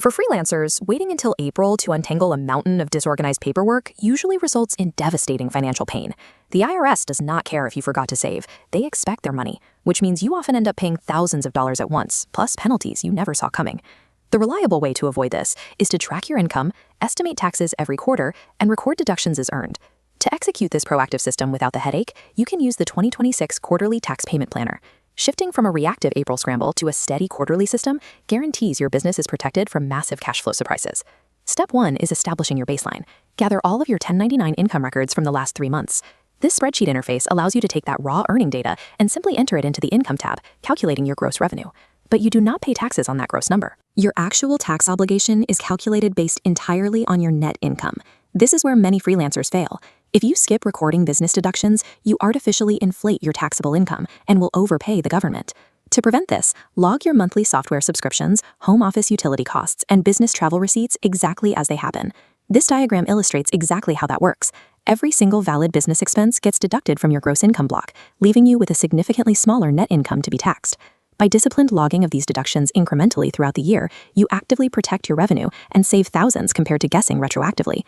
For freelancers, waiting until April to untangle a mountain of disorganized paperwork usually results in devastating financial pain. The IRS does not care if you forgot to save. They expect their money, which means you often end up paying thousands of dollars at once, plus penalties you never saw coming. The reliable way to avoid this is to track your income, estimate taxes every quarter, and record deductions as earned. To execute this proactive system without the headache, you can use the 2026 Quarterly Tax Payment Planner. Shifting from a reactive April scramble to a steady quarterly system guarantees your business is protected from massive cash flow surprises. Step 1 is establishing your baseline. Gather all of your 1099 income records from the last 3 months. This spreadsheet interface allows you to take that raw earning data and simply enter it into the Income tab, calculating your gross revenue. But you do not pay taxes on that gross number. Your actual tax obligation is calculated based entirely on your net income. This is where many freelancers fail. If you skip recording business deductions, you artificially inflate your taxable income and will overpay the government. To prevent this, log your monthly software subscriptions, home office utility costs, and business travel receipts exactly as they happen. This diagram illustrates exactly how that works. Every single valid business expense gets deducted from your gross income block, leaving you with a significantly smaller net income to be taxed. By disciplined logging of these deductions incrementally throughout the year, you actively protect your revenue and save thousands compared to guessing retroactively.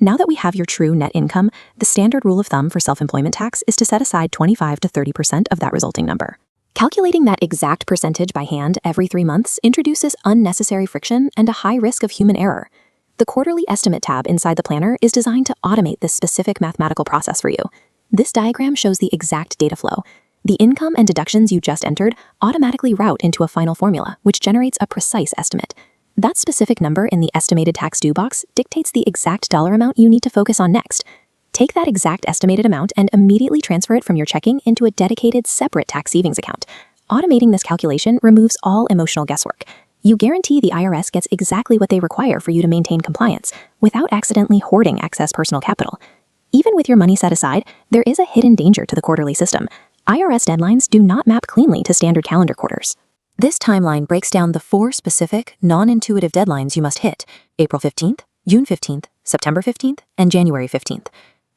Now that we have your true net income, the standard rule of thumb for self-employment tax is to set aside 25 to 30% of that resulting number. Calculating that exact percentage by hand every 3 months introduces unnecessary friction and a high risk of human error. The Quarterly Estimate tab inside the planner is designed to automate this specific mathematical process for you. This diagram shows the exact data flow. The income and deductions you just entered automatically route into a final formula, which generates a precise estimate. That specific number in the estimated tax due box dictates the exact dollar amount you need to focus on next. Take that exact estimated amount and immediately transfer it from your checking into a dedicated separate tax savings account. Automating this calculation removes all emotional guesswork. You guarantee the IRS gets exactly what they require for you to maintain compliance without accidentally hoarding excess personal capital. Even with your money set aside, there is a hidden danger to the quarterly system. IRS deadlines do not map cleanly to standard calendar quarters. This timeline breaks down the 4 specific, non-intuitive deadlines you must hit: April 15th, June 15th, September 15th, and January 15th.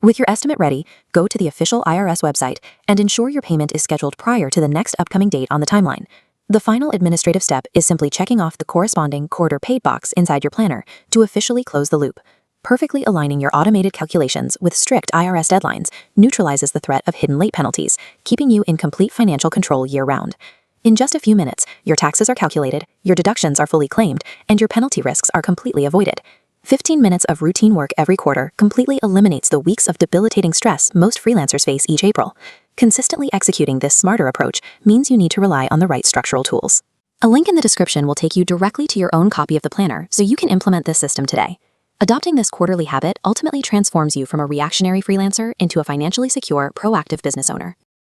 With your estimate ready, go to the official IRS website and ensure your payment is scheduled prior to the next upcoming date on the timeline. The final administrative step is simply checking off the corresponding quarter paid box inside your planner to officially close the loop. Perfectly aligning your automated calculations with strict IRS deadlines neutralizes the threat of hidden late penalties, keeping you in complete financial control year-round. In just a few minutes, your taxes are calculated, your deductions are fully claimed, and your penalty risks are completely avoided. 15 minutes of routine work every quarter completely eliminates the weeks of debilitating stress most freelancers face each April. Consistently executing this smarter approach means you need to rely on the right structural tools. A link in the description will take you directly to your own copy of the planner so you can implement this system today. Adopting this quarterly habit ultimately transforms you from a reactionary freelancer into a financially secure, proactive business owner.